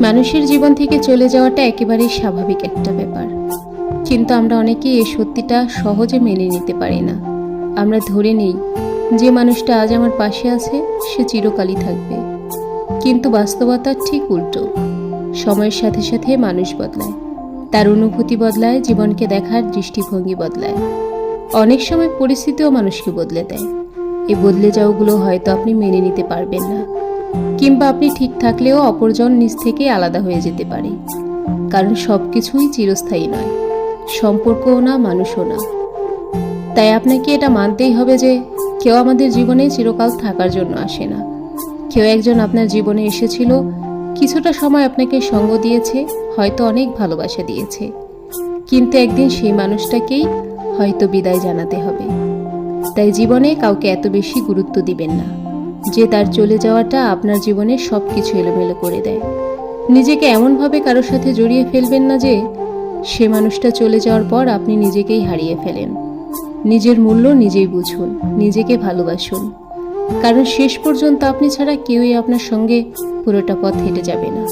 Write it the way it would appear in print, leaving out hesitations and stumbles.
মানুষের জীবন থেকে চলে যাওয়াটা একেবারেই স্বাভাবিক একটা ব্যাপার, কিন্তু আমরা অনেকেই এই সত্যিটা সহজে মেনে নিতে পারি না। আমরা ধরে নেই যে মানুষটা আজ আমার পাশে আছে সে চিরকালই থাকবে, কিন্তু বাস্তবতা ঠিক উল্টো। সময়ের সাথে সাথে মানুষ বদলায়, তার অনুভূতি বদলায়, জীবনকে দেখার দৃষ্টিভঙ্গি বদলায়। অনেক সময় পরিস্থিতিও মানুষকে বদলে দেয়। এই বদলে যাওয়াগুলো হয়তো আপনি মেনে নিতে পারবেন না, কিংবা আপনি ঠিক থাকলেও অপরজন নিজ থেকে আলাদা হয়ে যেতে পারে। কারণ সব কিছুই চিরস্থায়ী নয়, সম্পর্কও না, মানুষও না। তাই আপনাকে এটা মানতেই হবে যে কেউ আমাদের জীবনে চিরকাল থাকার জন্য আসে না। কেউ একজন আপনার জীবনে এসেছিল, কিছুটা সময় আপনাকে সঙ্গ দিয়েছে, হয়তো অনেক ভালোবাসা দিয়েছে, কিন্তু একদিন সেই মানুষটাকেই হয়তো বিদায় জানাতে হবে। তাই জীবনে কাউকে এত বেশি গুরুত্ব দিবেন না যে তার চলে যাওয়াটা আপনার জীবনে সব কিছু এলোমেলো করে দেয়। নিজেকে এমনভাবে কারোর সাথে জড়িয়ে ফেলবেন না যে সে মানুষটা চলে যাওয়ার পর আপনি নিজেকেই হারিয়ে ফেলেন। নিজের মূল্য নিজেই বুঝুন, নিজেকে ভালোবাসুন, কারণ শেষ পর্যন্ত আপনি ছাড়া কেউই আপনার সঙ্গে পুরোটা পথ হেঁটে যাবে না।